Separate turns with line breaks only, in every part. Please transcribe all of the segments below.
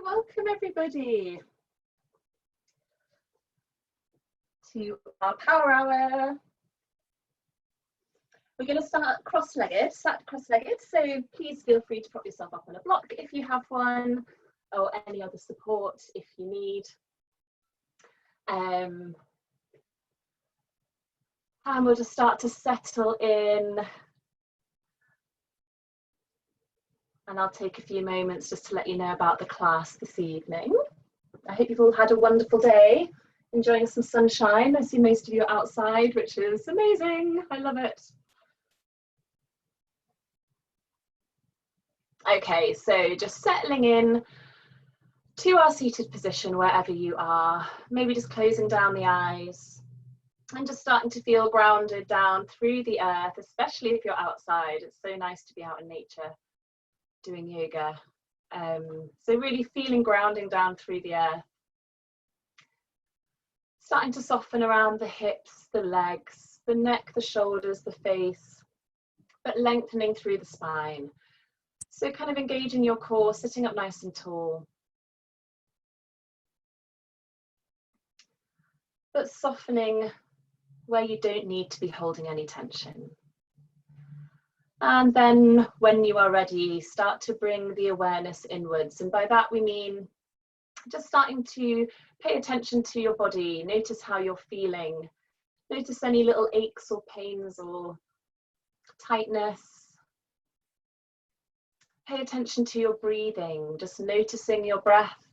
welcome everybody to our power hour. We're going to start cross-legged, sat cross-legged, so please feel free to prop yourself up on a block if you have one, or any other support if you need. And we'll just start to settle in. And I'll take a few moments just to let you know about the class this evening. I hope you've all had a wonderful day, enjoying some sunshine. I see most of you are outside, which is amazing. I love it. Okay, so just settling in to our seated position wherever you are, maybe just closing down the eyes and just starting to feel grounded down through the earth, especially if you're outside. It's so nice to be out in nature doing yoga. So really feeling grounding down through the earth. Starting to soften around the hips, the legs, the neck, the shoulders, the face, but lengthening through the spine. So kind of engaging your core, sitting up nice and tall. But softening where you don't need to be holding any tension. And then when you are ready, start to bring the awareness inwards. And by that we mean just starting to pay attention to your body. Notice how you're feeling. Notice any little aches or pains or tightness. Pay attention to your breathing, just noticing your breath.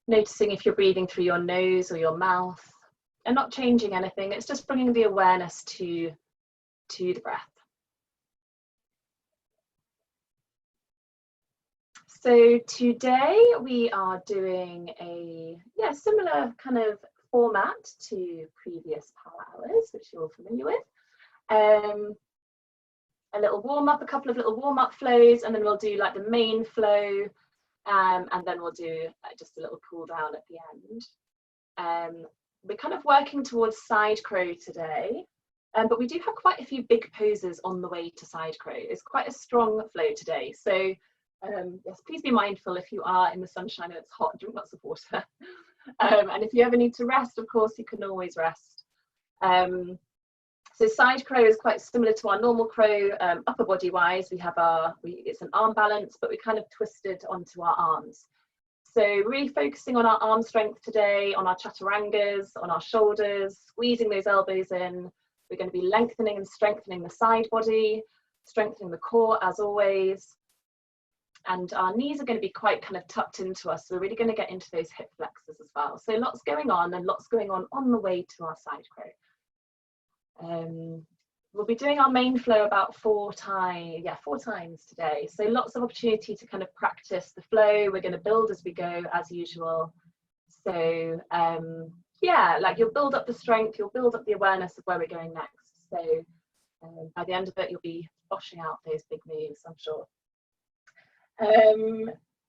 Noticing if you're breathing through your nose or your mouth, and not changing anything. It's just bringing the awareness to the breath. So today we are doing a similar kind of format to previous power hours, which you're all familiar with. A little warm up, a couple of little warm up flows, and then we'll do like the main flow, and then we'll do just a little cool down at the end. We're kind of working towards side crow today, but we do have quite a few big poses on the way to side crow. It's quite a strong flow today. So yes, please be mindful if you are in the sunshine and it's hot, drink lots of water. And if you ever need to rest, of course, you can always rest. So side crow is quite similar to our normal crow. Upper body wise, we have it's an arm balance, but we kind of twisted onto our arms. So really focusing on our arm strength today, on our chaturangas, on our shoulders, squeezing those elbows in. We're going to be lengthening and strengthening the side body, strengthening the core as always. And our knees are going to be quite kind of tucked into us. So we're really going to get into those hip flexors as well. So lots going on, and lots going on the way to our side crow. We'll be doing our main flow about four times today. So lots of opportunity to kind of practice the flow. We're going to build as we go, as usual. So yeah, like you'll build up the strength, you'll build up the awareness of where we're going next. So by the end of it, you'll be boshing out those big moves, I'm sure.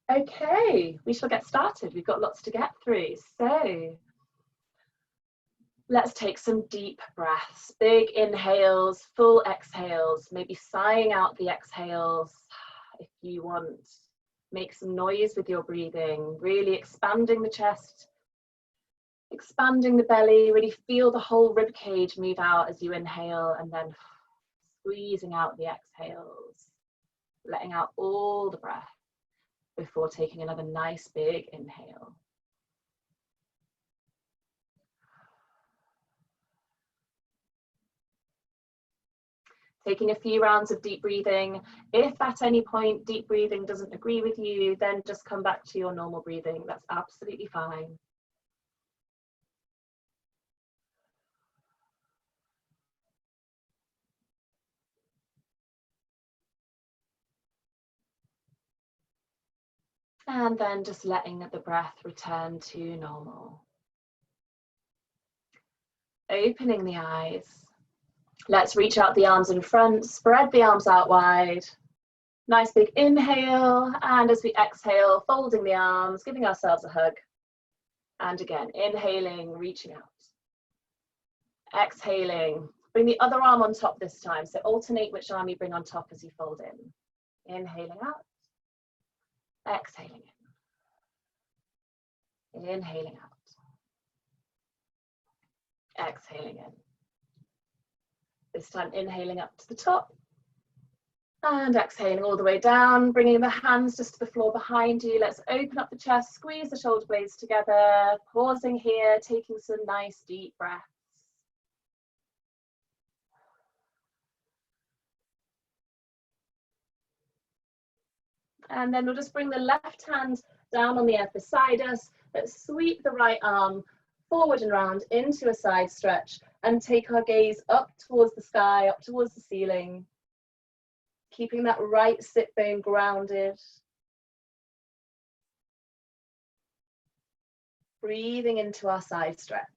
Okay, we shall get started. We've got lots to get through. So let's take some deep breaths, big inhales, full exhales, maybe sighing out the exhales if you want. Make some noise with your breathing, really expanding the chest, expanding the belly, really feel the whole rib cage move out as you inhale, and then squeezing out the exhales, letting out all the breath before taking another nice big inhale. Taking a few rounds of deep breathing. If at any point deep breathing doesn't agree with you, then just come back to your normal breathing. That's absolutely fine. And then just letting the breath return to normal. Opening the eyes. Let's reach out the arms in front, spread the arms out wide. Nice big inhale, and as we exhale, folding the arms, giving ourselves a hug. And again, inhaling, reaching out. Exhaling, bring the other arm on top this time. So alternate which arm you bring on top as you fold in. Inhaling out, exhaling in. Inhaling out. Exhaling in. This time inhaling up to the top and exhaling all the way down, bringing the hands just to the floor behind you. Let's open up the chest, squeeze the shoulder blades together, pausing here, taking some nice deep breaths. And then we'll just bring the left hand down on the earth beside us. Let's sweep the right arm forward and round into a side stretch and take our gaze up towards the sky, up towards the ceiling, keeping that right sit bone grounded. Breathing into our side stretch.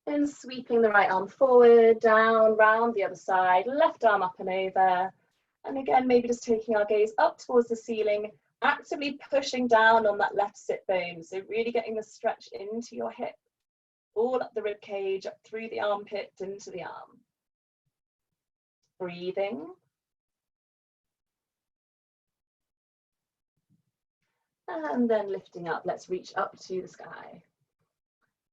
Then sweeping the right arm forward, down, round the other side, left arm up and over. And again, maybe just taking our gaze up towards the ceiling, actively pushing down on that left sit bone. So really getting the stretch into your hip, all up the rib cage, up through the armpit, into the arm. Breathing. And then lifting up, let's reach up to the sky.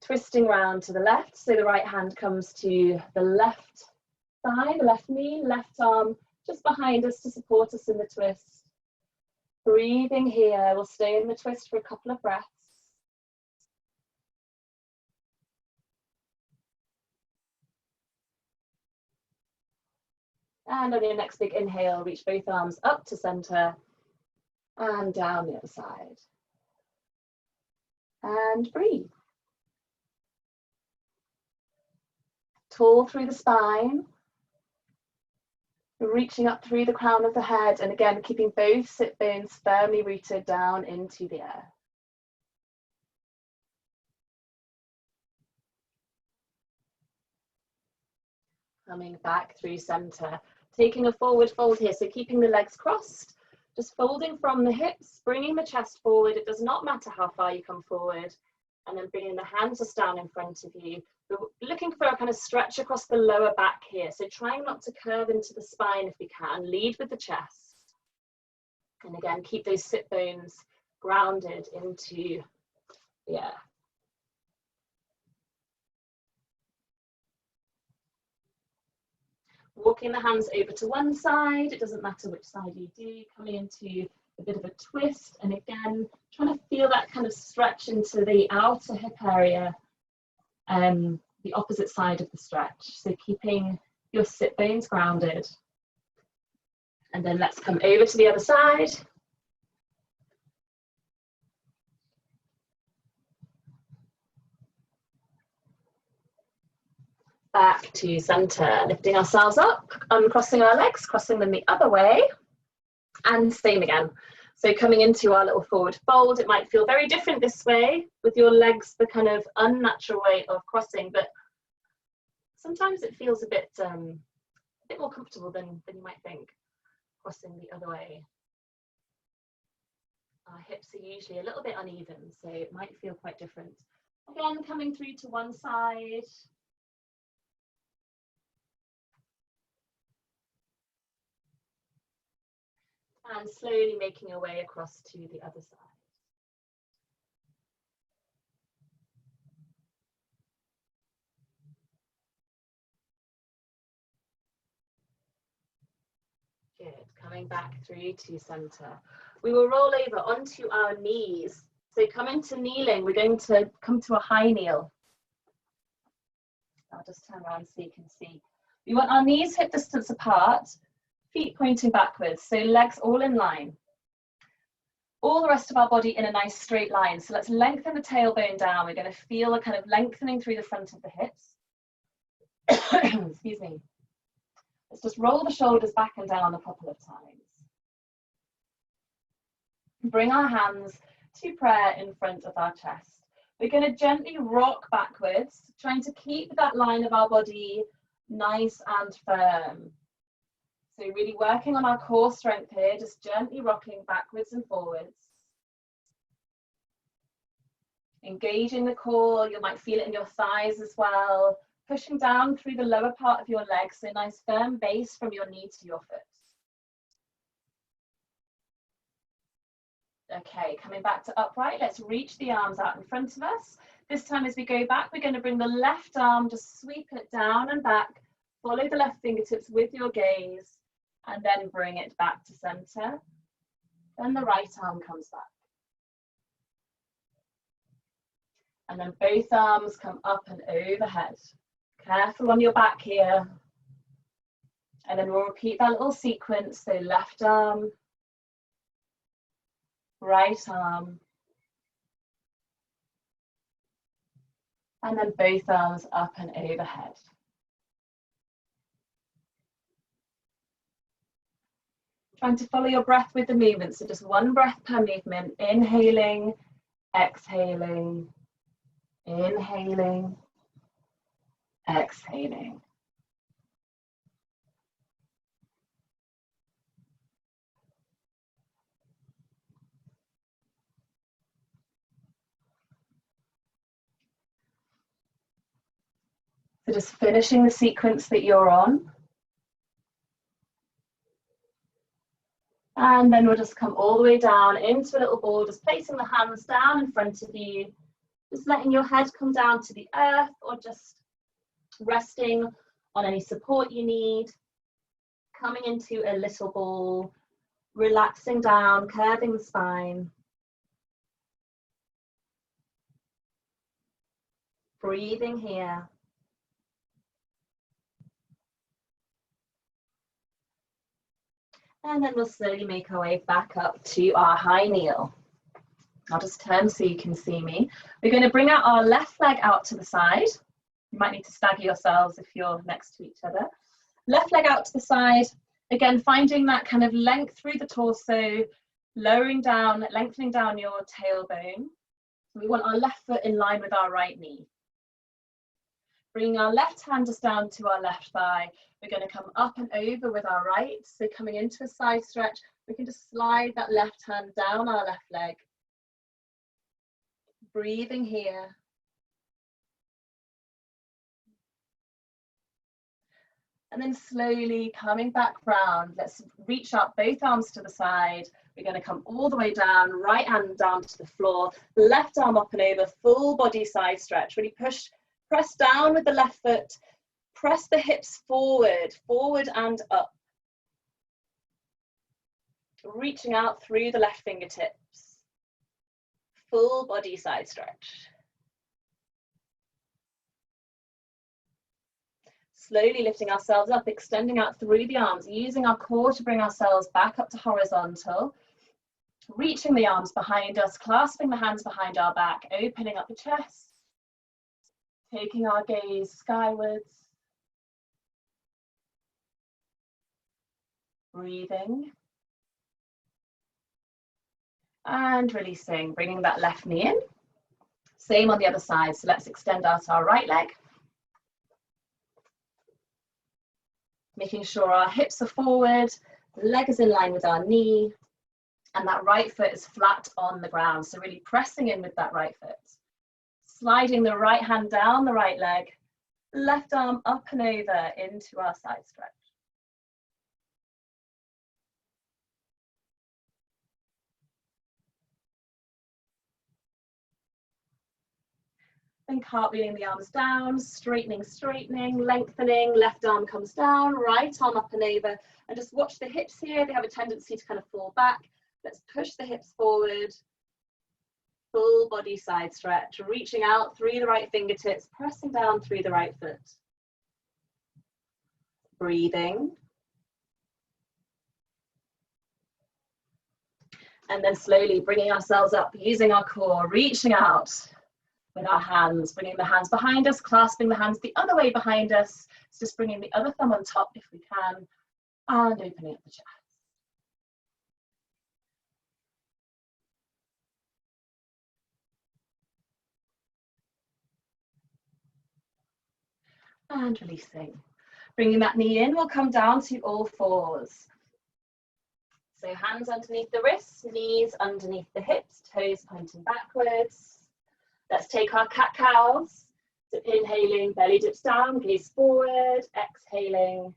Twisting round to the left, so the right hand comes to the left thigh, the left knee, left arm just behind us to support us in the twist. Breathing here, we'll stay in the twist for a couple of breaths. And on your next big inhale, reach both arms up to center and down the other side. And breathe. Tall through the spine. Reaching up through the crown of the head, and again keeping both sit bones firmly rooted down into the earth. Coming back through center, taking a forward fold here, so keeping the legs crossed, just folding from the hips, bringing the chest forward. It does not matter how far you come forward, and then bringing the hands just down in front of you. We're looking for a kind of stretch across the lower back here, so trying not to curve into the spine if we can. Lead with the chest, and again keep those sit bones grounded into the earth. Walking the hands over to one side, it doesn't matter which side you do, coming into a bit of a twist, and again trying to feel that kind of stretch into the outer hip area, the opposite side of the stretch, so keeping your sit bones grounded. And then let's come over to the other side. Back to center, lifting ourselves up, uncrossing our legs, crossing them the other way, and same again. So coming into our little forward fold, it might feel very different this way with your legs the kind of unnatural way of crossing, but sometimes it feels a bit more comfortable than you might think, crossing the other way. Our hips are usually a little bit uneven, so it might feel quite different. Again, coming through to one side. And slowly making your way across to the other side. Good, coming back through to center. We will roll over onto our knees. So come into kneeling, we're going to come to a high kneel. I'll just turn around so you can see. We want our knees hip distance apart, feet pointing backwards, so legs all in line. All the rest of our body in a nice straight line. So let's lengthen the tailbone down. We're going to feel a kind of lengthening through the front of the hips. Excuse me. Let's just roll the shoulders back and down a couple of times. Bring our hands to prayer in front of our chest. We're going to gently rock backwards, trying to keep that line of our body nice and firm. So really working on our core strength here, just gently rocking backwards and forwards. Engaging the core, you might feel it in your thighs as well. Pushing down through the lower part of your legs, so nice firm base from your knee to your foot. Okay, coming back to upright, let's reach the arms out in front of us. This time as we go back, we're going to bring the left arm, just sweep it down and back, follow the left fingertips with your gaze, and then bring it back to center. Then the right arm comes back. And then both arms come up and overhead. Careful on your back here. And then we'll repeat that little sequence. So left arm, right arm, and then both arms up and overhead. Trying to follow your breath with the movement. So just one breath per movement. Inhaling, exhaling, inhaling, exhaling. So just finishing the sequence that you're on. And then we'll just come all the way down into a little ball, just placing the hands down in front of you, just letting your head come down to the earth or just resting on any support you need. Coming into a little ball, relaxing down, curving the spine. Breathing here. And then we'll slowly make our way back up to our high kneel. I'll just turn so you can see me. We're going to bring out our left leg out to the side. You might need to stagger yourselves if you're next to each other. Left leg out to the side. Again, finding that kind of length through the torso, lowering down, lengthening down your tailbone. We want our left foot in line with our right knee. Bringing our left hand just down to our left thigh. We're going to come up and over with our right. So coming into a side stretch, we can just slide that left hand down our left leg. Breathing here. And then slowly coming back round. Let's reach up both arms to the side. We're going to come all the way down, right hand down to the floor, left arm up and over, full body side stretch. Really press down with the left foot. Press the hips forward, forward and up. Reaching out through the left fingertips. Full body side stretch. Slowly lifting ourselves up, extending out through the arms, using our core to bring ourselves back up to horizontal. Reaching the arms behind us, clasping the hands behind our back, opening up the chest. Taking our gaze skywards. Breathing. And releasing, bringing that left knee in. Same on the other side, so let's extend out our right leg. Making sure our hips are forward, the leg is in line with our knee, and that right foot is flat on the ground. So really pressing in with that right foot. Sliding the right hand down the right leg, left arm up and over into our side stretch. Then cartwheeling the arms down, straightening, lengthening, left arm comes down, right arm up and over, and just watch the hips here. They have a tendency to kind of fall back. Let's push the hips forward. Full body side stretch, reaching out through the right fingertips, pressing down through the right foot. Breathing. And then slowly bringing ourselves up, using our core, reaching out with our hands, bringing the hands behind us, clasping the hands the other way behind us. So just bringing the other thumb on top if we can, and opening up the chest. And releasing. Bringing that knee in, we'll come down to all fours. So hands underneath the wrists, knees underneath the hips, toes pointing backwards. Let's take our cat-cows. So inhaling, belly dips down, gaze forward, exhaling.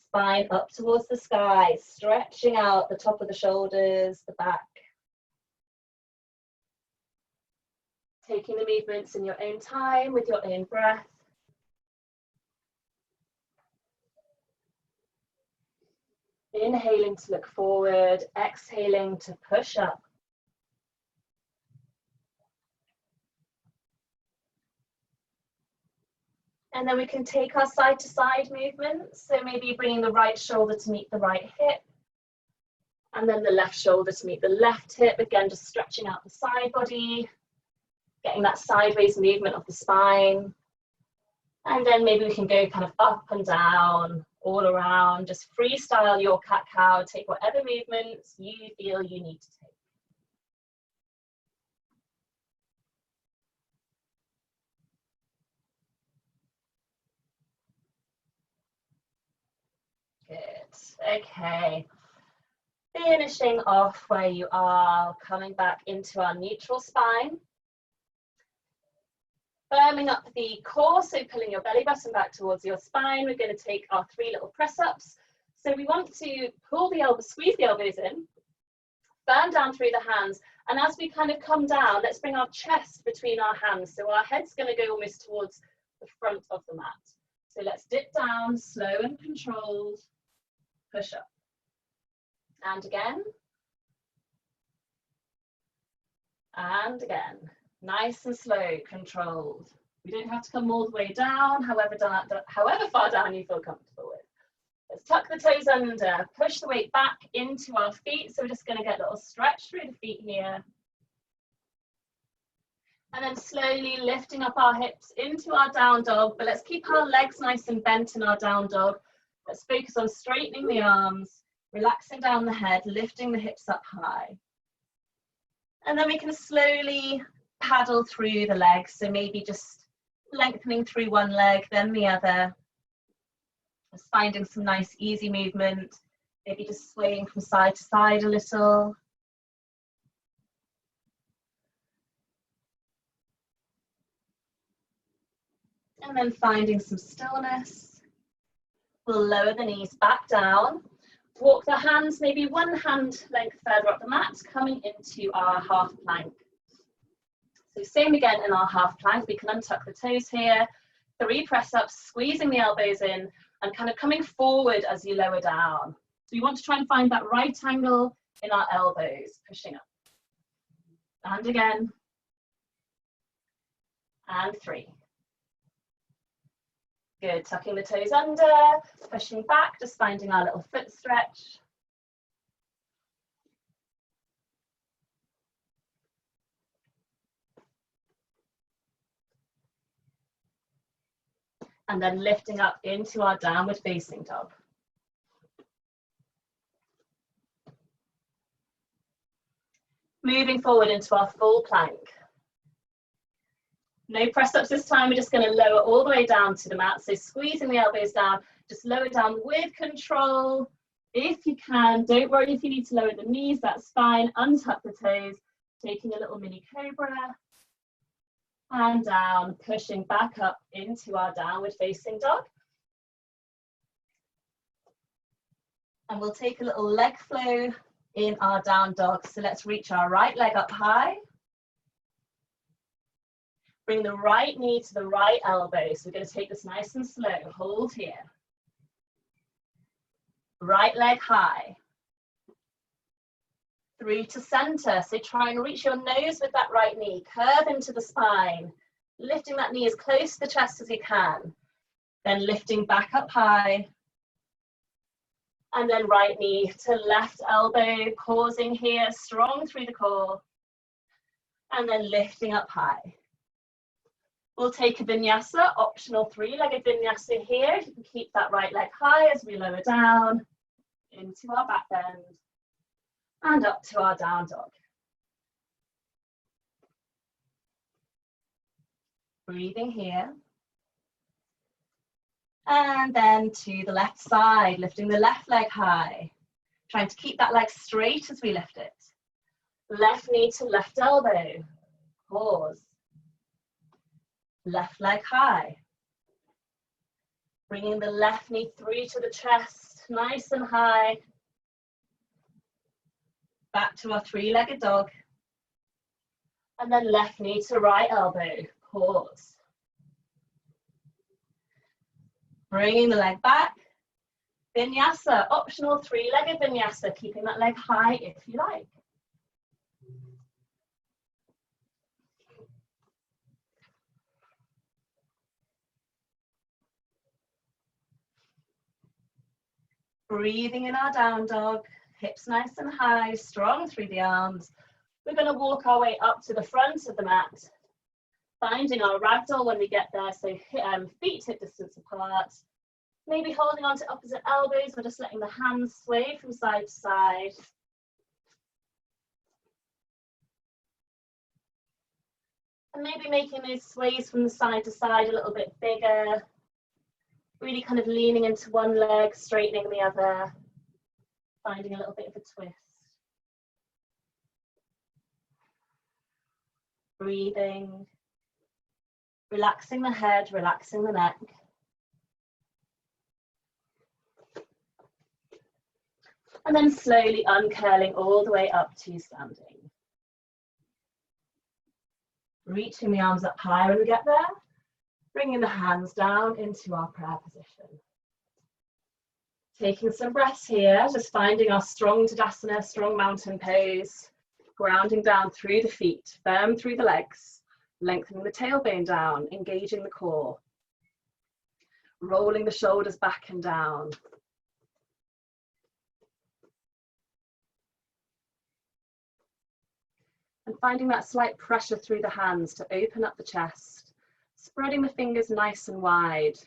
Spine up towards the sky, stretching out the top of the shoulders, the back. Taking the movements in your own time with your own breath. Inhaling to look forward, exhaling to push up. And then we can take our side to side movements. So maybe bringing the right shoulder to meet the right hip. And then the left shoulder to meet the left hip. Again, just stretching out the side body, getting that sideways movement of the spine. And then maybe we can go kind of up and down, all around, just freestyle your cat-cow, take whatever movements you feel you need to take. Good, okay. Finishing off where you are, coming back into our neutral spine. Firming up the core, so pulling your belly button back towards your spine. We're going to take our 3 little press-ups. So we want to pull the elbows, squeeze the elbows in, firm down through the hands, and as we kind of come down, let's bring our chest between our hands. So our head's going to go almost towards the front of the mat. So let's dip down, slow and controlled, push up. And again. And again. Nice and slow, controlled. We don't have to come all the way down, however far down you feel comfortable with. Let's tuck the toes under, push the weight back into our feet. So we're just going to get a little stretch through the feet here. And then slowly lifting up our hips into our down dog, but let's keep our legs nice and bent in our down dog. Let's focus on straightening the arms, relaxing down the head, lifting the hips up high. And then we can slowly paddle through the legs, so maybe just lengthening through one leg, then the other. Just finding some nice easy movement, maybe just swaying from side to side a little. And then finding some stillness. We'll lower the knees back down. Walk the hands maybe one hand length further up the mat, coming into our half plank. So same again in our half plank, we can untuck the toes here, 3 press ups, squeezing the elbows in and kind of coming forward as you lower down. So we want to try and find that right angle in our elbows, pushing up. And again. And 3. Good, tucking the toes under, pushing back, just finding our little foot stretch. And then lifting up into our downward facing dog. Moving forward into our full plank. No press ups this time, we're just going to lower all the way down to the mat. So squeezing the elbows down, just lower down with control. If you can, don't worry if you need to lower the knees, that's fine. Untuck the toes, taking a little mini cobra. And down, pushing back up into our downward facing dog. And we'll take a little leg flow in our down dog. So let's reach our right leg up high. Bring the right knee to the right elbow. So we're going to take this nice and slow. Hold here. Right leg high. 3 to center. So try and reach your nose with that right knee. Curve into the spine. Lifting that knee as close to the chest as you can. Then lifting back up high. And then right knee to left elbow. Pausing here. Strong through the core. And then lifting up high. We'll take a vinyasa, optional 3-legged vinyasa here. You can keep that right leg high as we lower down into our back bend and up to our down dog. Breathing here. And then to the left side, lifting the left leg high. Trying to keep that leg straight as we lift it. Left knee to left elbow. Pause. Left leg high. Bringing the left knee through to the chest, nice and high. Back to our 3-legged dog. And then left knee to right elbow, pause. Bringing the leg back. Vinyasa, optional three-legged vinyasa, keeping that leg high if you like. Breathing in our down dog, hips nice and high, strong through the arms. We're going to walk our way up to the front of the mat, finding our ragdoll when we get there, so feet hip distance apart. Maybe holding on to opposite elbows or just letting the hands sway from side to side. And maybe making those sways from the side to side a little bit bigger. Really kind of leaning into one leg, straightening the other, finding a little bit of a twist. Breathing, relaxing the head, relaxing the neck. And then slowly uncurling all the way up to standing. Reaching the arms up high when we get there. Bringing the hands down into our prayer position. Taking some breaths here, just finding our strong Tadasana, strong mountain pose. Grounding down through the feet, firm through the legs. Lengthening the tailbone down, engaging the core. Rolling the shoulders back and down. And finding that slight pressure through the hands to open up the chest. Spreading the fingers nice and wide.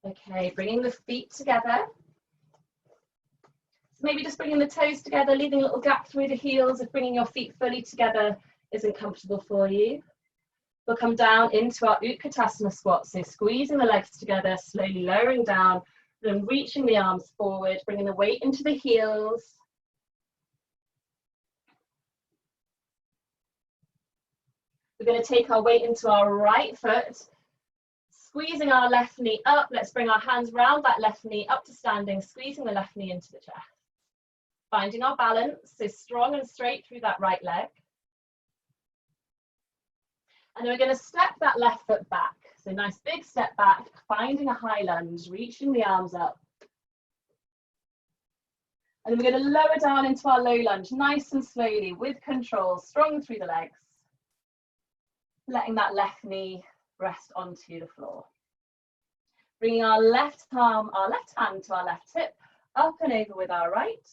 Okay, bringing the feet together. So maybe just bringing the toes together, leaving a little gap through the heels if bringing your feet fully together isn't comfortable for you. We'll come down into our Utkatasana squat, so squeezing the legs together, slowly lowering down, then reaching the arms forward, bringing the weight into the heels. We're going to take our weight into our right foot, squeezing our left knee up. Let's bring our hands round that left knee up to standing, squeezing the left knee into the chest. Finding our balance, so strong and straight through that right leg. And then we're going to step that left foot back. So nice big step back, finding a high lunge, reaching the arms up. And then we're going to lower down into our low lunge, nice and slowly, with control, strong through the legs. Letting that left knee rest onto the floor. Bringing our left arm, our left hand to our left hip, up and over with our right.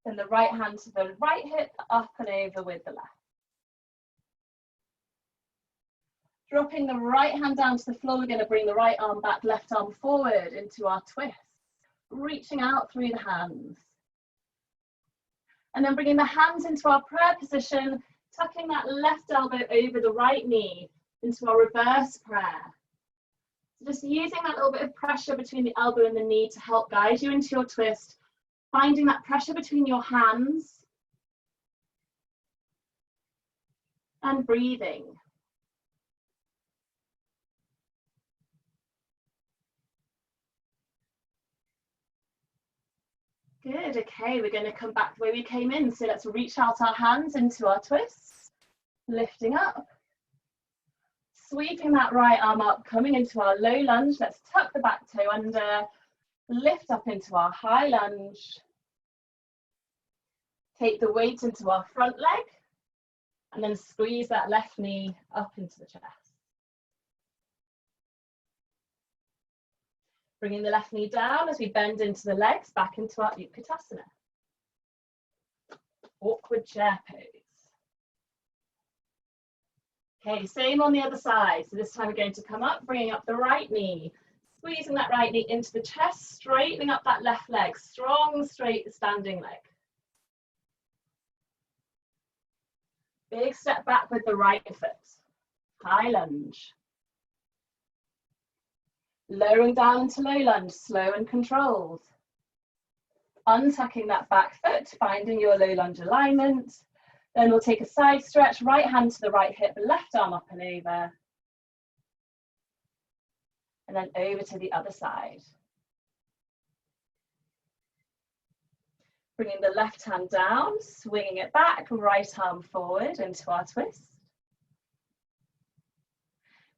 Then the right hand to the right hip, up and over with the left. Dropping the right hand down to the floor, we're going to bring the right arm back, left arm forward into our twist. Reaching out through the hands. And then bringing the hands into our prayer position, tucking that left elbow over the right knee into our reverse prayer. So just using that little bit of pressure between the elbow and the knee to help guide you into your twist, finding that pressure between your hands and breathing. Good, okay, we're going to come back the way we came in. So let's reach out our hands into our twists, lifting up, sweeping that right arm up, coming into our low lunge. Let's tuck the back toe under, lift up into our high lunge. Take the weight into our front leg, and then squeeze that left knee up into the chest. Bringing the left knee down as we bend into the legs, back into our Utkatasana. Awkward chair pose. Okay, same on the other side. So this time we're going to come up, bringing up the right knee, squeezing that right knee into the chest, straightening up that left leg, strong, straight, standing leg. Big step back with the right foot, high lunge. Lowering down into low lunge, slow and controlled. Untucking that back foot, finding your low lunge alignment. Then we'll take a side stretch, right hand to the right hip, left arm up and over. And then over to the other side. Bringing the left hand down, swinging it back, right arm forward into our twist.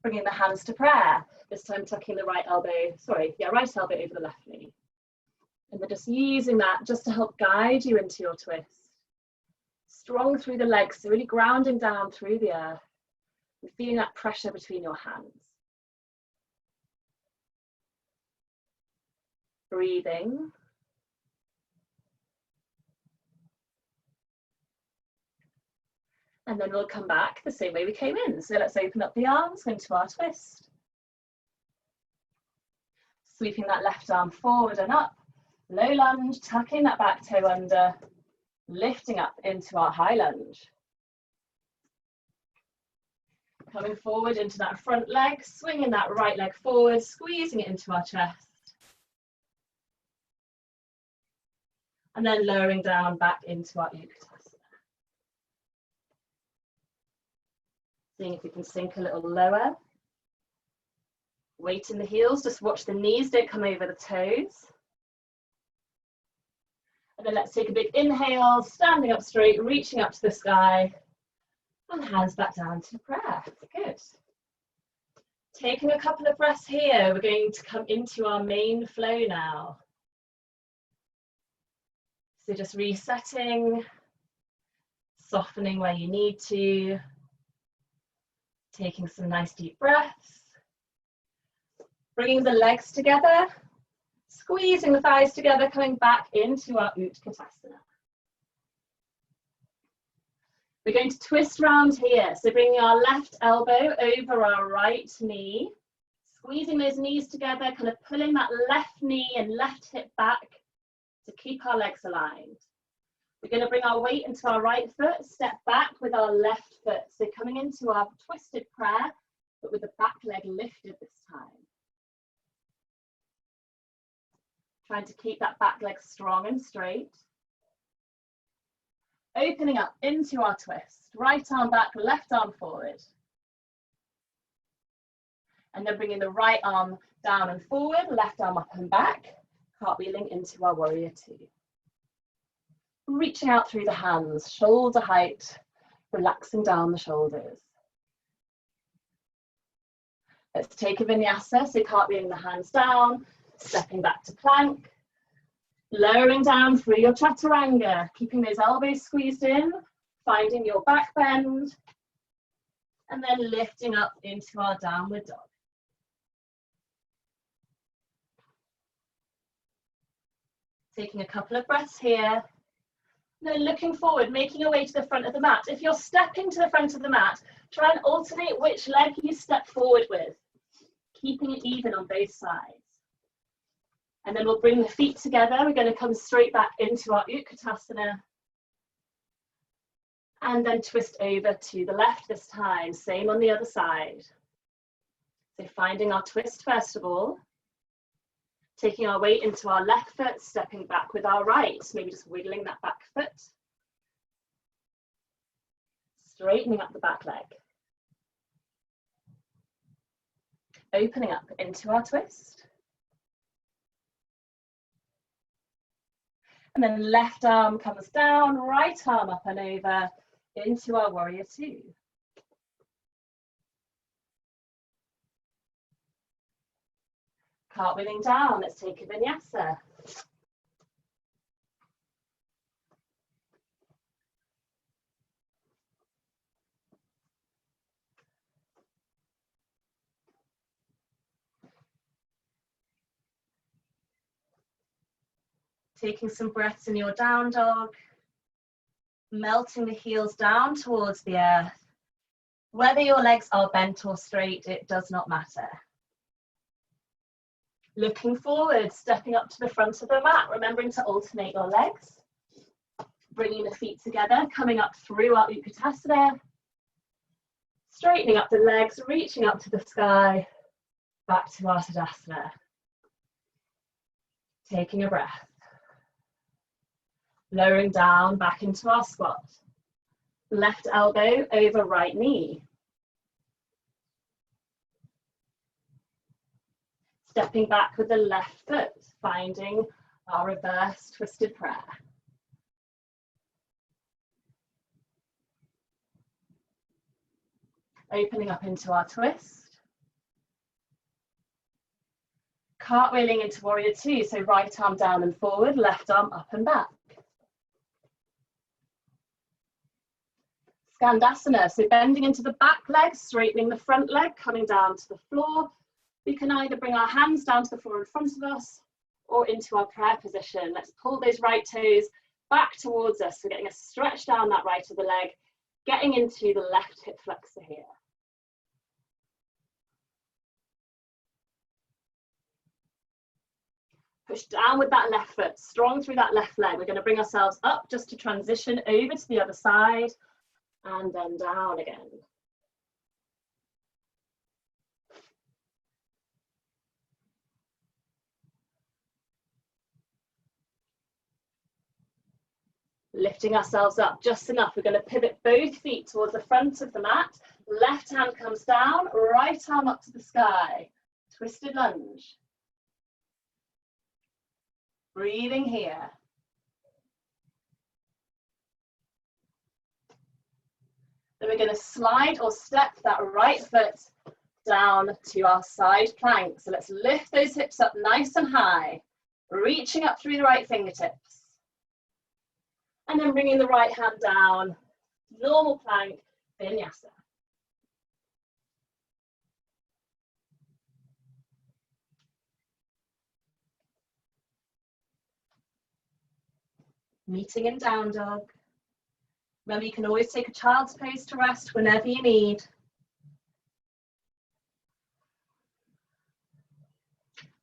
Bringing the hands to prayer, this time tucking the right elbow over the left knee. And we're just using that just to help guide you into your twist. Strong through the legs, so really grounding down through the earth and feeling that pressure between your hands. Breathing. And then we'll come back the same way we came in. So let's open up the arms into our twist. Sweeping that left arm forward and up. Low lunge, tucking that back toe under, lifting up into our high lunge. Coming forward into that front leg, swinging that right leg forward, squeezing it into our chest. And then lowering down back into our Utkatasana. Seeing if we can sink a little lower. Weight in the heels, just watch the knees don't come over the toes. And then let's take a big inhale, standing up straight, reaching up to the sky, and hands back down to prayer. Good. Taking a couple of breaths here, we're going to come into our main flow now. So just resetting, softening where you need to, taking some nice deep breaths, bringing the legs together, squeezing the thighs together, coming back into our Utkatasana. We're going to twist round here, so bringing our left elbow over our right knee, squeezing those knees together, kind of pulling that left knee and left hip back to keep our legs aligned. We're going to bring our weight into our right foot, step back with our left foot. So coming into our twisted prayer, but with the back leg lifted this time. Trying to keep that back leg strong and straight. Opening up into our twist. Right arm back, left arm forward. And then bringing the right arm down and forward, left arm up and back. Cartwheeling into our warrior two. Reaching out through the hands, shoulder height, relaxing down the shoulders. Let's take a vinyasa, so cartwheeling the hands down, stepping back to plank, lowering down through your chaturanga, keeping those elbows squeezed in, finding your back bend, and then lifting up into our downward dog. Taking a couple of breaths here. Then looking forward, making your way to the front of the mat. If you're stepping to the front of the mat, try and alternate which leg you step forward with, keeping it even on both sides. And then we'll bring the feet together. We're going to come straight back into our Utkatasana. And then twist over to the left this time. Same on the other side. So finding our twist first of all. Taking our weight into our left foot, stepping back with our right, maybe just wiggling that back foot. Straightening up the back leg. Opening up into our twist. And then left arm comes down, right arm up and over into our warrior two. Cartwheeling down, let's take a vinyasa. Taking some breaths in your down dog, melting the heels down towards the earth. Whether your legs are bent or straight, it does not matter. Looking forward, stepping up to the front of the mat, remembering to alternate your legs. Bringing the feet together, coming up through our Utkatasana. Straightening up the legs, reaching up to the sky, back to our Tadasana. Taking a breath. Lowering down, back into our squat. Left elbow over right knee. Stepping back with the left foot, finding our reverse twisted prayer. Opening up into our twist. Cartwheeling into warrior two, so right arm down and forward, left arm up and back. Skandasana, so bending into the back leg, straightening the front leg, coming down to the floor. We can either bring our hands down to the floor in front of us or into our prayer position. Let's pull those right toes back towards us. We're getting a stretch down that right of the leg, getting into the left hip flexor here. Push down with that left foot, strong through that left leg. We're going to bring ourselves up just to transition over to the other side and then down again. Lifting ourselves up just enough. We're going to pivot both feet towards the front of the mat. Left hand comes down, right arm up to the sky. Twisted lunge. Breathing here. Then we're going to slide or step that right foot down to our side plank. So let's lift those hips up nice and high, reaching up through the right fingertips. And then bringing the right hand down, normal plank, vinyasa. Meeting in down dog. Remember, you can always take a child's pose to rest whenever you need.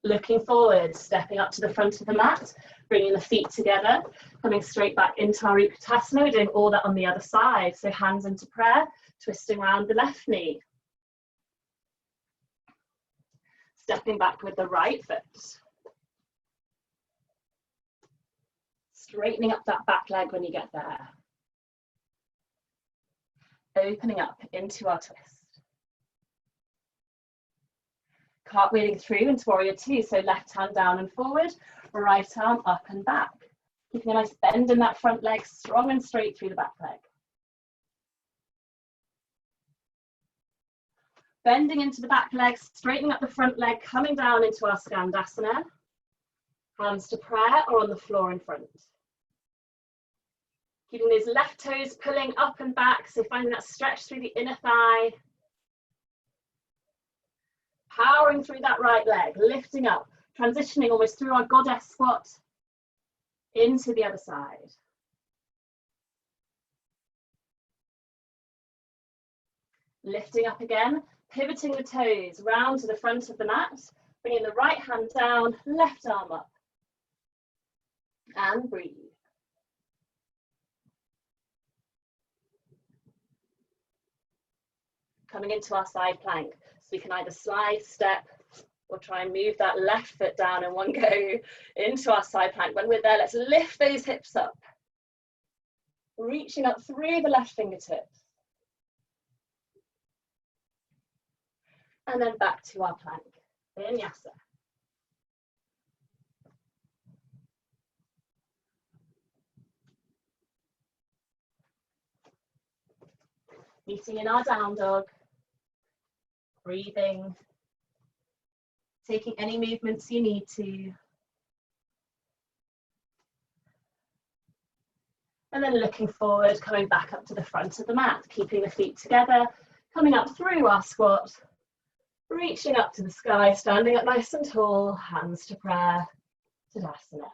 Looking forward, stepping up to the front of the mat, bringing the feet together, coming straight back into our Utkatasana. We're doing all that on the other side. So hands into prayer, twisting around the left knee. Stepping back with the right foot. Straightening up that back leg when you get there. Opening up into our twist. Cartwheeling through into warrior two, so left hand down and forward, right arm up and back. Keeping a nice bend in that front leg, strong and straight through the back leg. Bending into the back leg, straightening up the front leg, coming down into our Skandasana. Hands to prayer or on the floor in front. Keeping those left toes pulling up and back, so finding that stretch through the inner thigh. Powering through that right leg, lifting up, transitioning almost through our goddess squat into the other side. Lifting up again, pivoting the toes round to the front of the mat, bringing the right hand down, left arm up, and breathe. Coming into our side plank. So we can either slide, step, or try and move that left foot down in one go into our side plank. When we're there, let's lift those hips up. Reaching up through the left fingertips. And then back to our plank, vinyasa. Meeting in our down dog. Breathing, taking any movements you need to. And then looking forward, coming back up to the front of the mat, keeping the feet together, coming up through our squat, reaching up to the sky, standing up nice and tall, hands to prayer, Tadasana.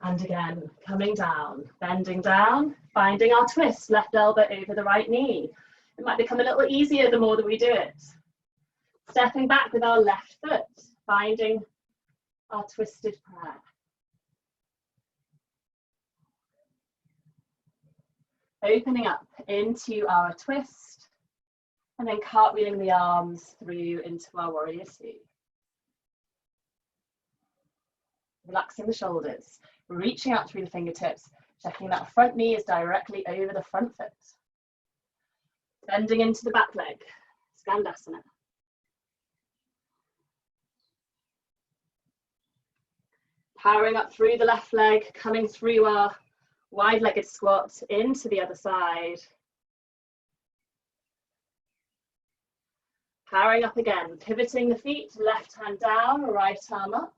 And again, coming down, bending down, finding our twist, left elbow over the right knee. It might become a little easier the more that we do it. Stepping back with our left foot, finding our twisted prayer. Opening up into our twist, and then cartwheeling the arms through into our warrior two. Relaxing the shoulders, reaching out through the fingertips, checking that front knee is directly over the front foot. Bending into the back leg, Skandasana. Powering up through the left leg, coming through our wide-legged squat into the other side. Powering up again, pivoting the feet, left hand down, right arm up.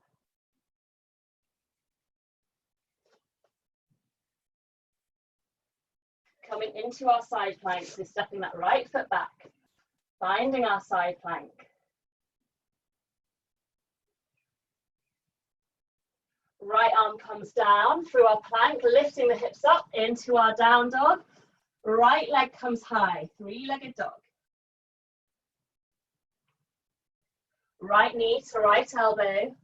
Coming into our side plank, so stepping that right foot back, finding our side plank. Right arm comes down through our plank, lifting the hips up into our down dog. Right leg comes high, three-legged dog. Right knee to right elbow.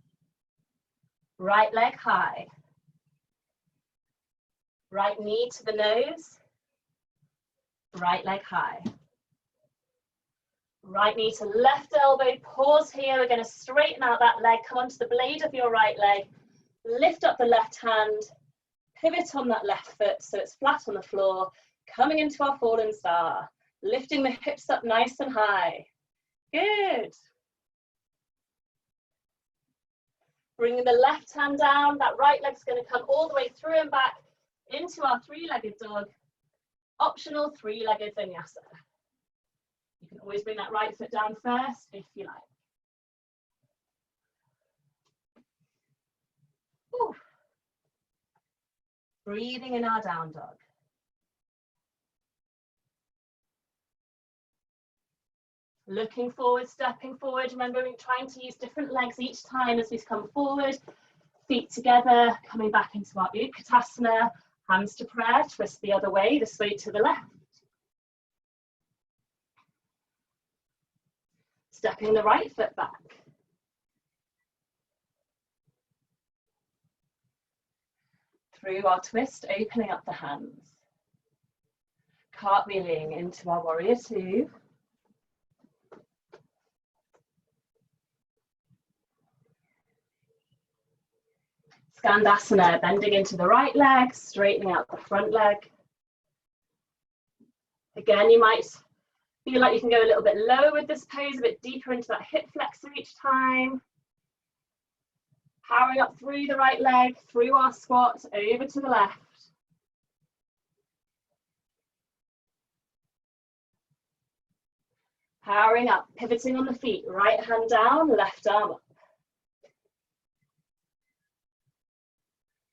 Right leg high. Right knee to the nose. Right leg high. Right knee to left elbow. Pause here. We're going to straighten out that leg. Come onto the blade of your right leg. Lift up the left hand. Pivot on that left foot so it's flat on the floor. Coming into our fallen star. Lifting the hips up nice and high. Good. Bringing the left hand down. That right leg's going to come all the way through and back into our three-legged dog. Optional three-legged vinyasa. You can always bring that right foot down first if you like. Ooh. Breathing in our down dog. Looking forward, stepping forward. Remembering trying to use different legs each time as we come forward. Feet together, coming back into our Utkatasana. Hands to prayer, twist the other way, this way to the left. Stepping the right foot back. Through our twist, opening up the hands. Cartwheeling into our warrior two. Skandasana, bending into the right leg, straightening out the front leg. Again, you might feel like you can go a little bit lower with this pose, a bit deeper into that hip flexor each time. Powering up through the right leg, through our squat, over to the left. Powering up, pivoting on the feet, right hand down, left arm up.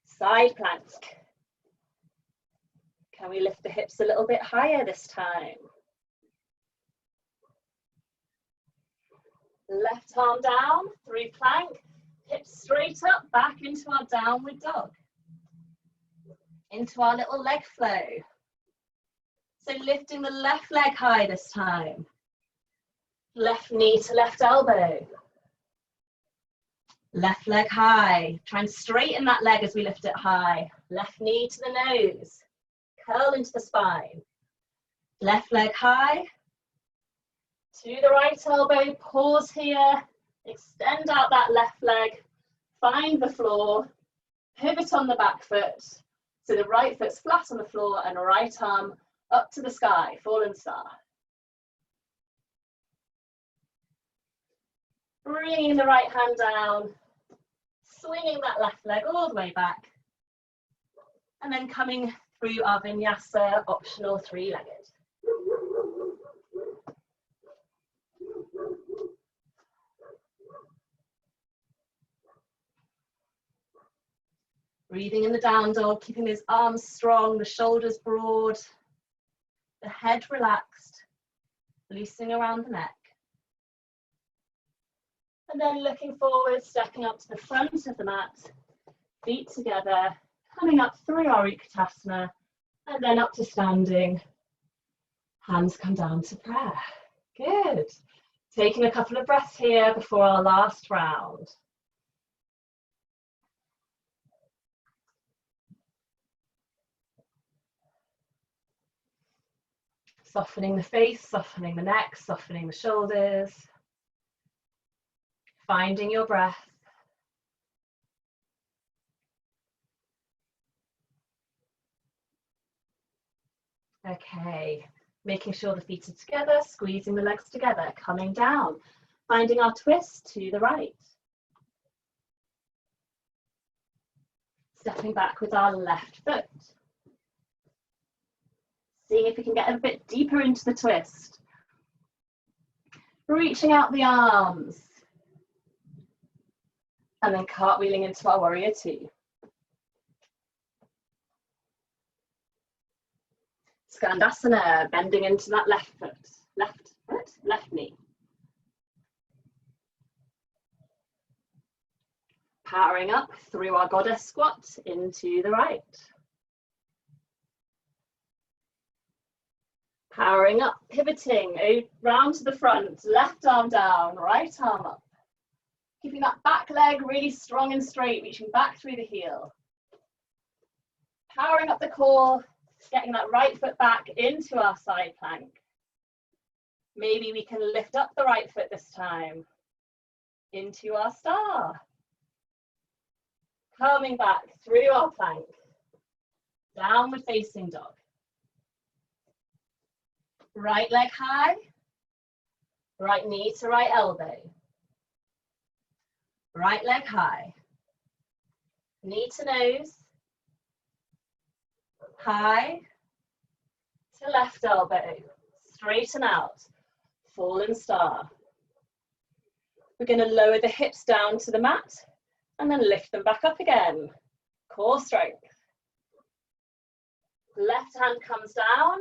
Side plank. Can we lift the hips a little bit higher this time? Left arm down, through plank, hips straight up, back into our downward dog. Into our little leg flow. So lifting the left leg high this time. Left knee to left elbow. Left leg high. Try and straighten that leg as we lift it high. Left knee to the nose. Curl into the spine. Left leg high. To the right elbow. Pause here. Extend out that left leg. Find the floor. Pivot on the back foot. So the right foot's flat on the floor and right arm up to the sky. Fallen star. Bringing the right hand down, swinging that left leg all the way back, and then coming through our vinyasa, optional three-legged. Breathing in the down dog, keeping those arms strong, the shoulders broad, the head relaxed, loosening around the neck. And then looking forward, stepping up to the front of the mat, feet together, coming up through our Utkatasana, and then up to standing. Hands come down to prayer. Good. Taking a couple of breaths here before our last round. Softening the face, softening the neck, softening the shoulders. Finding your breath. Okay, making sure the feet are together, squeezing the legs together, coming down, finding our twist to the right. Stepping back with our left foot. Seeing if we can get a bit deeper into the twist. Reaching out the arms. And then cartwheeling into our warrior two. Skandasana, bending into that left foot, left knee. Powering up through our goddess squat into the right. Powering up, pivoting round to the front, left arm down, right arm up. Keeping that back leg really strong and straight, reaching back through the heel. Powering up the core, getting that right foot back into our side plank. Maybe we can lift up the right foot this time into our star. Coming back through our plank, downward facing dog. Right leg high, right knee to right elbow. Right leg high, knee to nose, high to left elbow, straighten out, fallen star. We're going to lower the hips down to the mat and then lift them back up again. Core strength. Left hand comes down,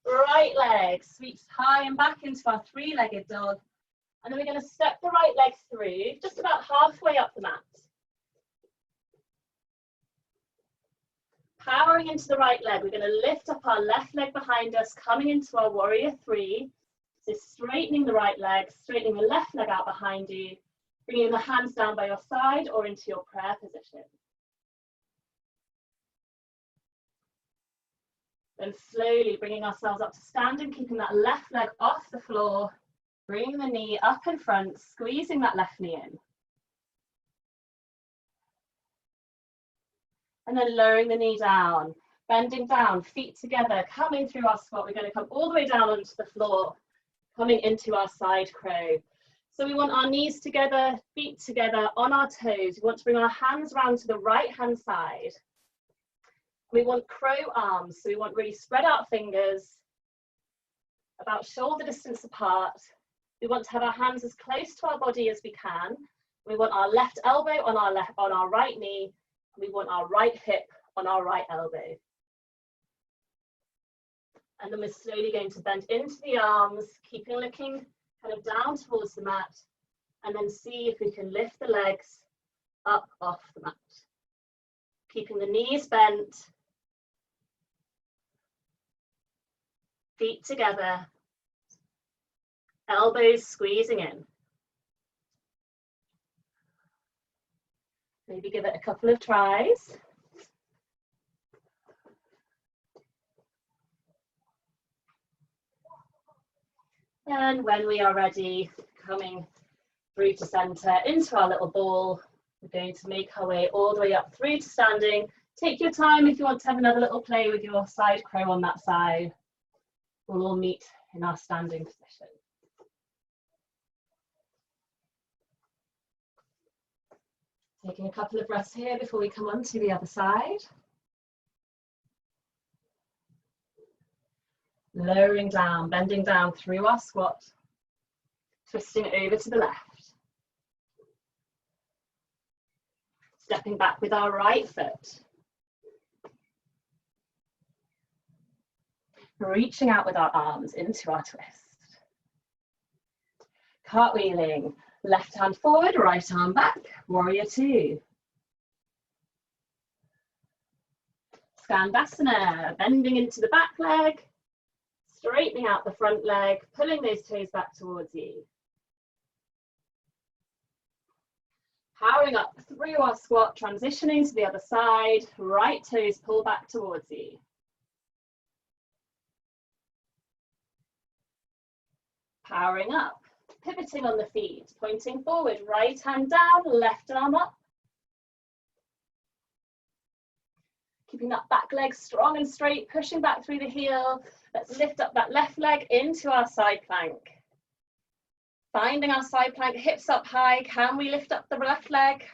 right leg sweeps high and back into our three-legged dog. And then we're going to step the right leg through, just about halfway up the mat. Powering into the right leg, we're going to lift up our left leg behind us, coming into our warrior three. So straightening the right leg, straightening the left leg out behind you, bringing the hands down by your side or into your prayer position. Then slowly bringing ourselves up to standing, keeping that left leg off the floor, bringing the knee up in front, squeezing that left knee in. And then lowering the knee down, bending down, feet together, coming through our squat. We're going to come all the way down onto the floor, coming into our side crow. So we want our knees together, feet together on our toes. We want to bring our hands round to the right hand side. We want crow arms, so we want really spread out fingers, about shoulder distance apart. We want to have our hands as close to our body as we can. We want our left elbow on our right knee. We want our right hip on our right elbow. And then we're slowly going to bend into the arms, keeping looking kind of down towards the mat, and then see if we can lift the legs up off the mat. Keeping the knees bent, feet together, elbows squeezing in. Maybe give it a couple of tries. And when we are ready, coming through to center into our little ball, we're going to make our way all the way up through to standing. Take your time if you want to have another little play with your side crow on that side. We'll all meet in our standing position. Taking a couple of breaths here before we come on to the other side. Lowering down, bending down through our squat, twisting over to the left. Stepping back with our right foot. Reaching out with our arms into our twist. Cartwheeling, left hand forward, right arm back, warrior two. Skandasana, bending into the back leg, straightening out the front leg, pulling those toes back towards you. Powering up through our squat, transitioning to the other side, right toes pull back towards you. Powering up, pivoting on the feet, pointing forward, right hand down, left arm up. Keeping that back leg strong and straight, pushing back through the heel. Let's lift up that left leg into our side plank. Finding our side plank, hips up high. Can we lift up the left leg?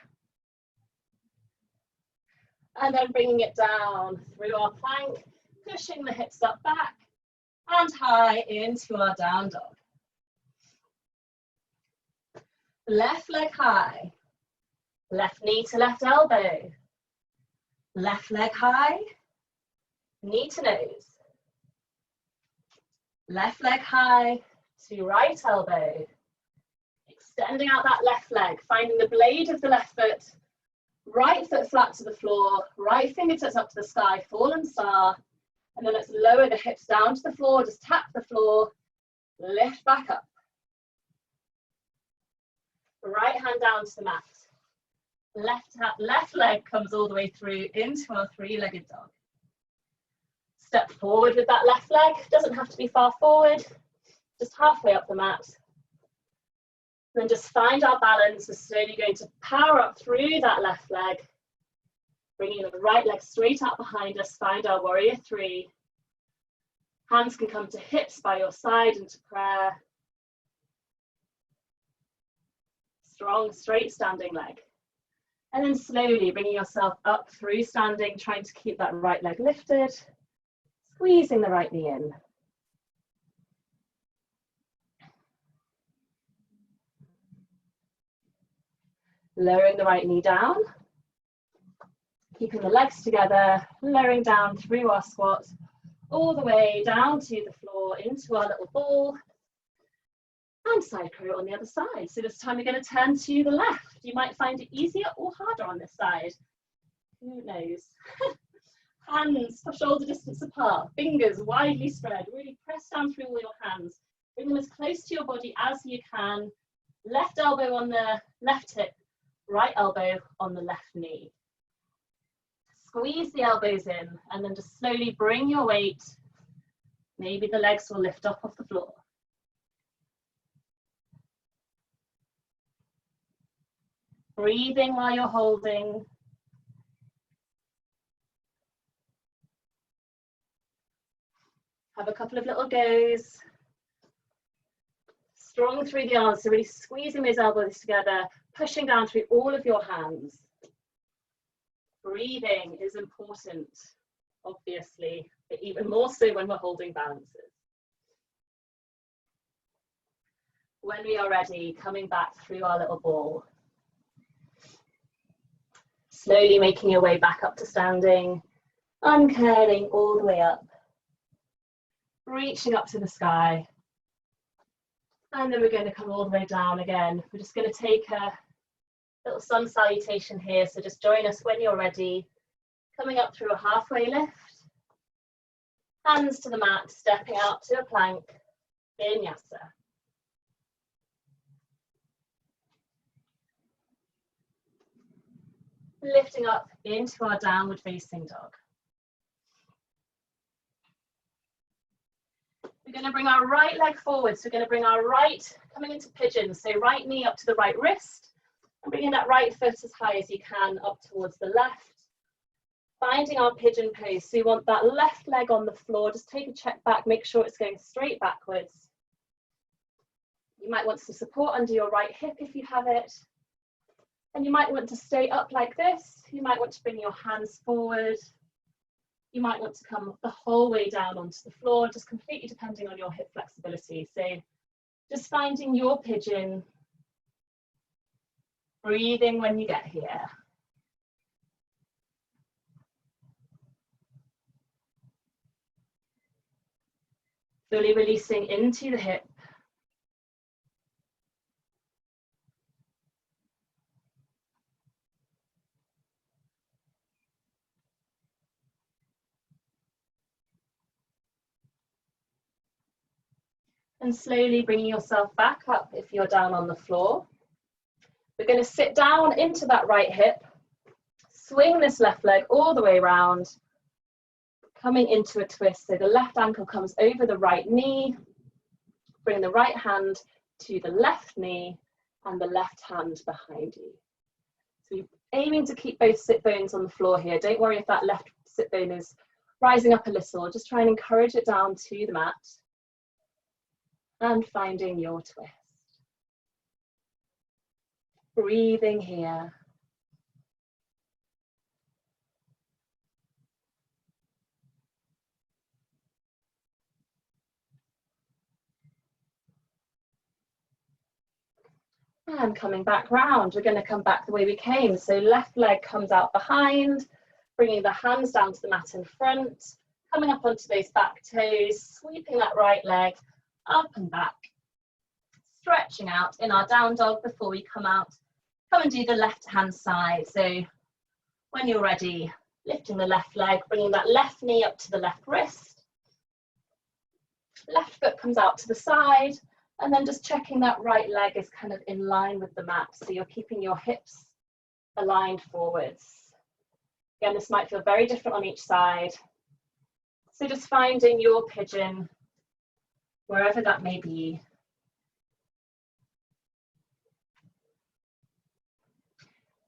And then bringing it down through our plank, pushing the hips up back and high into our down dog. Left leg high, left knee to left elbow, left leg high, knee to nose, left leg high to right elbow, extending out that left leg, finding the blade of the left foot, right foot flat to the floor, right fingertips up to the sky, fallen star, and then let's lower the hips down to the floor, just tap the floor, lift back up. Right hand down to the mat. Left leg comes all the way through into our three-legged dog. Step forward with that left leg, doesn't have to be far forward, just halfway up the mat. Then just find our balance. We're slowly going to power up through that left leg, bringing the right leg straight out behind us, find our warrior three. Hands can come to hips by your side into prayer. Strong, straight standing leg. And then slowly bringing yourself up through standing, trying to keep that right leg lifted, squeezing the right knee in. Lowering the right knee down, keeping the legs together, lowering down through our squat, all the way down to the floor into our little ball, and side crow on the other side. So this time we're going to turn to the left. You might find it easier or harder on this side. Who knows? Hands shoulder distance apart, fingers widely spread, really press down through all your hands. Bring them as close to your body as you can. Left elbow on the left hip, right elbow on the left knee. Squeeze the elbows in and then just slowly bring your weight. Maybe the legs will lift up off the floor. Breathing while you're holding. Have a couple of little goes. Strong through the arms, so really squeezing those elbows together, pushing down through all of your hands. Breathing is important, obviously, but even more so when we're holding balances. When we are ready, coming back through our little ball. Slowly making your way back up to standing, uncurling all the way up, reaching up to the sky. And then we're going to come all the way down again. We're just going to take a little sun salutation here. So just join us when you're ready. Coming up through a halfway lift. Hands to the mat, stepping out to a plank, vinyasa. Lifting up into our downward facing dog. We're going to bring our right leg forward. So we're going to bring our right, coming into pigeon. So right knee up to the right wrist. And bringing that right foot as high as you can up towards the left. Finding our pigeon pose. So you want that left leg on the floor. Just take a check back. Make sure it's going straight backwards. You might want some support under your right hip if you have it. And you might want to stay up like this. You might want to bring your hands forward. You might want to come the whole way down onto the floor, just completely depending on your hip flexibility. So just finding your pigeon, breathing when you get here. Fully releasing into the hip. And slowly bringing yourself back up if you're down on the floor. We're going to sit down into that right hip, swing this left leg all the way around, coming into a twist. So the left ankle comes over the right knee, bring the right hand to the left knee and the left hand behind you. So you're aiming to keep both sit bones on the floor here. Don't worry if that left sit bone is rising up a little, just try and encourage it down to the mat. And finding your twist. Breathing here. And coming back round, we're going to come back the way we came. So left leg comes out behind, bringing the hands down to the mat in front, coming up onto those back toes, sweeping that right leg up and back, stretching out in our down dog before we come out. Come and do the left hand side. So when you're ready, lifting the left leg, bringing that left knee up to the left wrist. Left foot comes out to the side, and then just checking that right leg is kind of in line with the mat. So you're keeping your hips aligned forwards. Again, this might feel very different on each side. So just finding your pigeon, wherever that may be.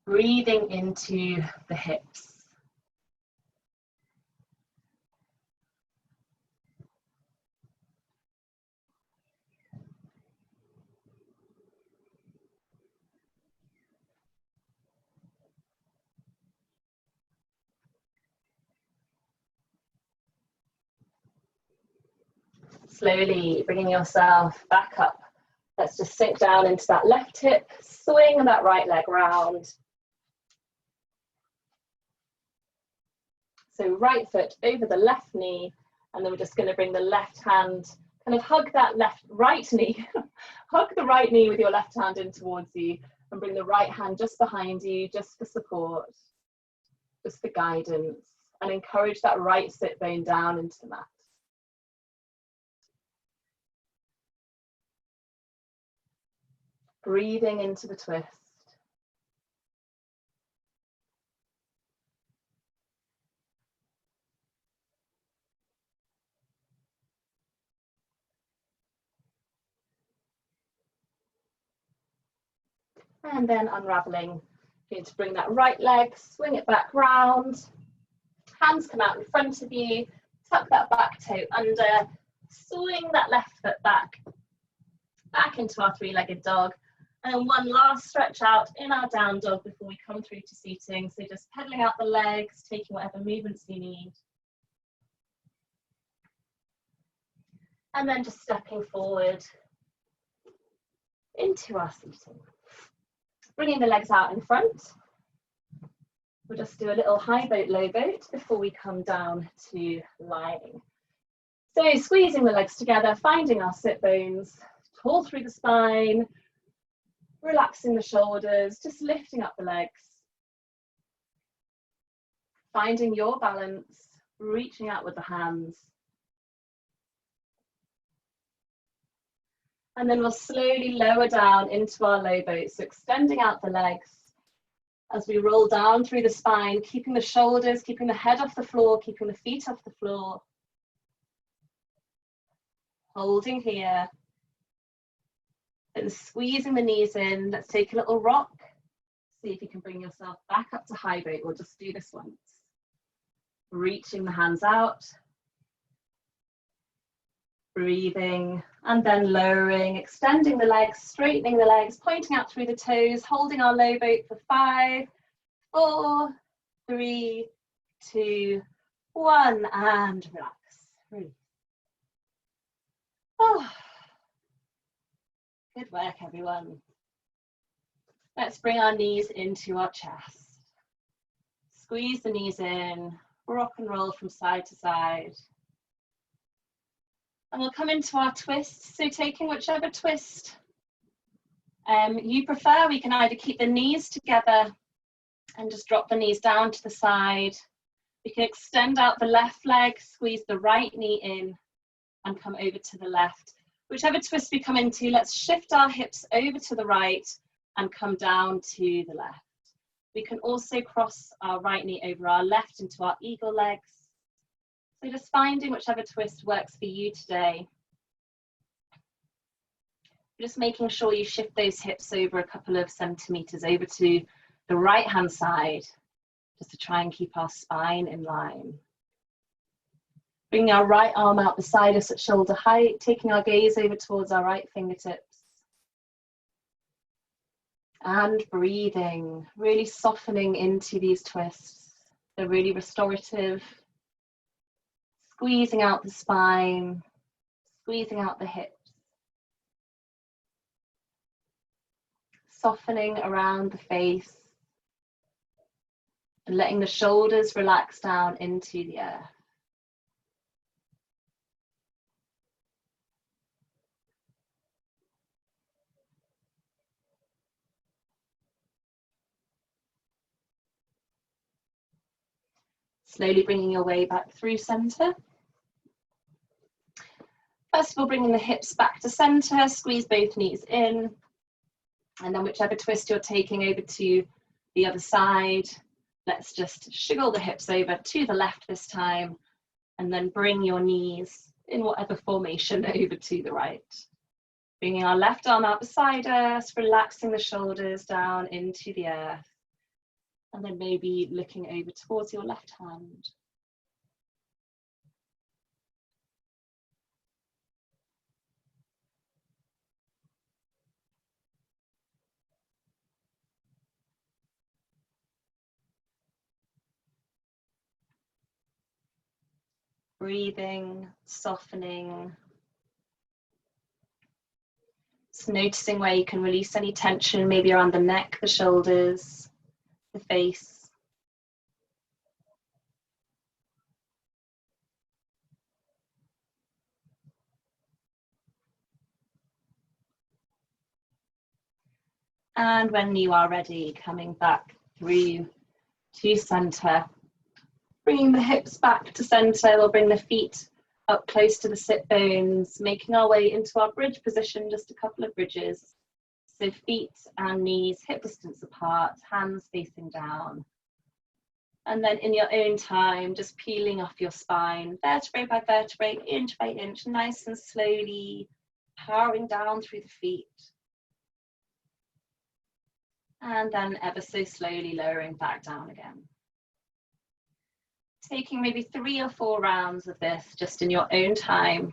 Breathing into the hips. Slowly bringing yourself back up. Let's just sink down into that left hip, swing that right leg round. So right foot over the left knee, and then we're just going to bring the left hand, kind of hug that right knee, hug the right knee with your left hand in towards you, and bring the right hand just behind you, just for support, just for guidance, and encourage that right sit bone down into the mat. Breathing into the twist. And then unraveling. Going to bring that right leg, swing it back round. Hands come out in front of you. Tuck that back toe under. Swing that left foot back into our three-legged dog. And one last stretch out in our down dog before we come through to seating. So just pedaling out the legs, taking whatever movements you need. And then just stepping forward into our seating. Bringing the legs out in front. We'll just do a little high boat, low boat before we come down to lying. So squeezing the legs together, finding our sit bones, tall through the spine, relaxing the shoulders, just lifting up the legs. Finding your balance, reaching out with the hands. And then we'll slowly lower down into our low boat. So extending out the legs as we roll down through the spine, keeping the shoulders, keeping the head off the floor, keeping the feet off the floor. Holding here. And squeezing the knees in. Let's take a little rock. See if you can bring yourself back up to high boat. We'll just do this once. Reaching the hands out. Breathing, and then lowering, extending the legs, straightening the legs, pointing out through the toes, holding our low boat for 5, 4, 3, 2, 1, and relax. Breathe. Oh. Good work, everyone. Let's bring our knees into our chest. Squeeze the knees in, rock and roll from side to side. And we'll come into our twist. So taking whichever twist you prefer, we can either keep the knees together and just drop the knees down to the side. We can extend out the left leg, squeeze the right knee in and come over to the left. Whichever twist we come into, let's shift our hips over to the right and come down to the left. We can also cross our right knee over our left into our eagle legs. So just finding whichever twist works for you today. Just making sure you shift those hips over a couple of centimeters over to the right hand side, just to try and keep our spine in line. Bringing our right arm out beside us at shoulder height, taking our gaze over towards our right fingertips. And breathing, really softening into these twists. They're really restorative. Squeezing out the spine, squeezing out the hips. softening around the face and letting the shoulders relax down into the earth. Slowly bringing your way back through center. First of all, bringing the hips back to center, squeeze both knees in, and then whichever twist you're taking over to the other side, let's just shiggle the hips over to the left this time, and then bring your knees in whatever formation over to the right. Bringing our left arm out beside us, relaxing the shoulders down into the earth, and then maybe looking over towards your left hand. Breathing, softening. Just noticing where you can release any tension, maybe around the neck, the shoulders, the face. And when you are ready, coming back through to center. Bringing the hips back to center, we'll bring the feet up close to the sit bones, making our way into our bridge position, just a couple of bridges. So feet and knees hip distance apart, hands facing down. And then in your own time, just peeling off your spine, vertebrae by vertebrae, inch by inch, nice and slowly, powering down through the feet. And then ever so slowly lowering back down again. Taking maybe 3 or 4 rounds of this just in your own time.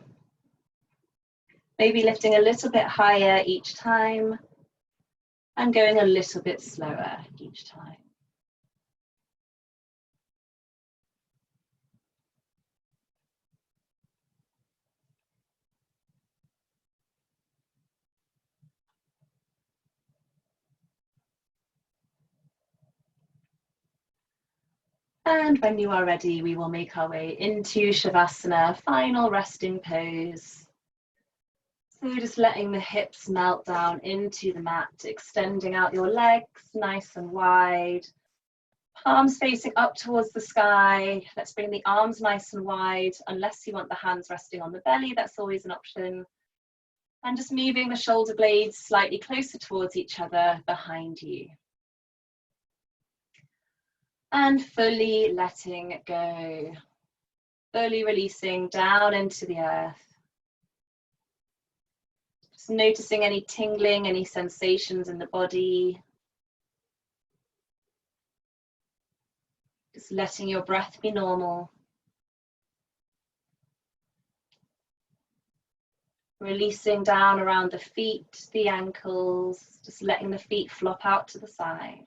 Maybe lifting a little bit higher each time and going a little bit slower each time. And when you are ready, we will make our way into Shavasana, final resting pose. So just letting the hips melt down into the mat, extending out your legs nice and wide. Palms facing up towards the sky. Let's bring the arms nice and wide, unless you want the hands resting on the belly, that's always an option. And just moving the shoulder blades slightly closer towards each other behind you. And fully letting it go. Fully releasing down into the earth. Just noticing any tingling, any sensations in the body. Just letting your breath be normal. Releasing down around the feet, the ankles, just letting the feet flop out to the side.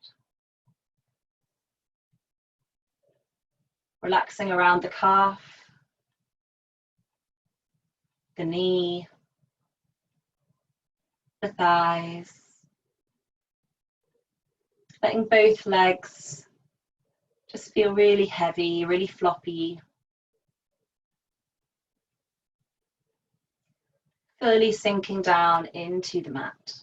Relaxing around the calf, the knee, the thighs. Letting both legs just feel really heavy, really floppy. Fully sinking down into the mat.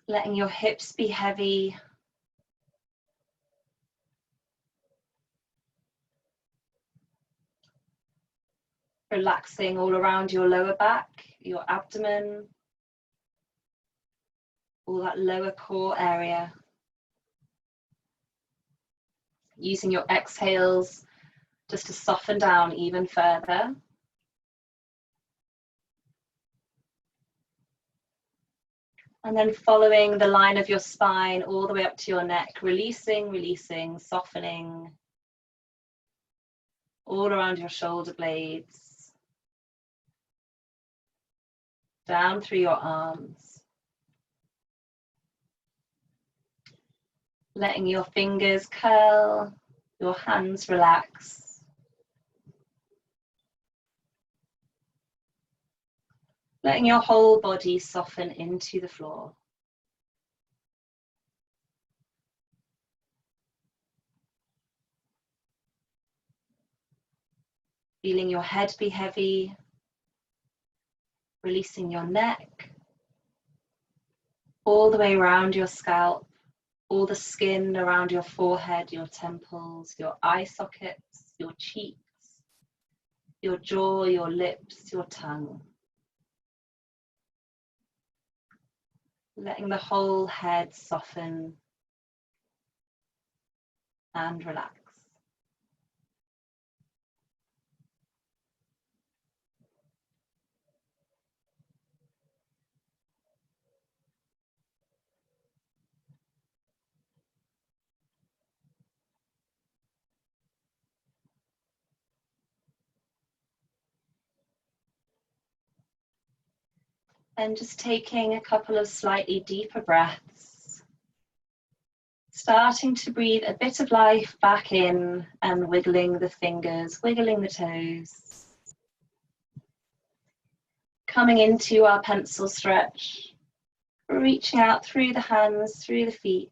Letting your hips be heavy. Relaxing all around your lower back, your abdomen, all that lower core area. Using your exhales just to soften down even further. And then following the line of your spine all the way up to your neck, releasing, releasing, softening all around your shoulder blades, down through your arms. Letting your fingers curl, your hands relax.
letting your whole body soften into the floor. Feeling your head be heavy, releasing your neck, all the way around your scalp, all the skin around your forehead, your temples, your eye sockets, your cheeks, your jaw, your lips, your tongue. Letting the whole head soften and relax. And just taking a couple of slightly deeper breaths, starting to breathe a bit of life back in and wiggling the fingers, wiggling the toes. Coming into our pencil stretch, reaching out through the hands, through the feet.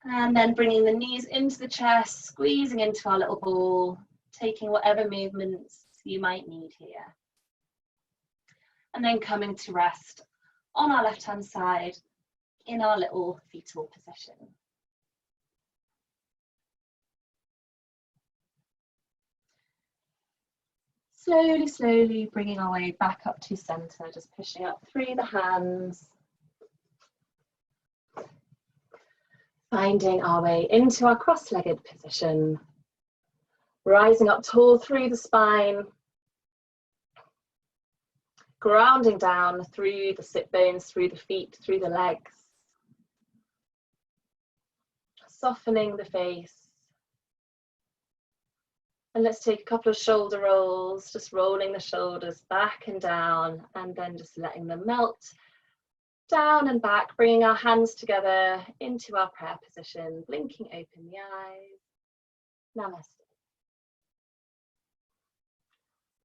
And then bringing the knees into the chest, squeezing into our little ball, taking whatever movements you might need here. And then coming to rest on our left-hand side in our little fetal position. Slowly, slowly bringing our way back up to center, just pushing up through the hands. Finding our way into our cross-legged position. Rising up tall through the spine. Grounding down through the sit bones, through the feet, through the legs. Softening the face. And let's take a couple of shoulder rolls, just rolling the shoulders back and down, and then just letting them melt down and back, bringing our hands together into our prayer position, blinking open the eyes. Namaste.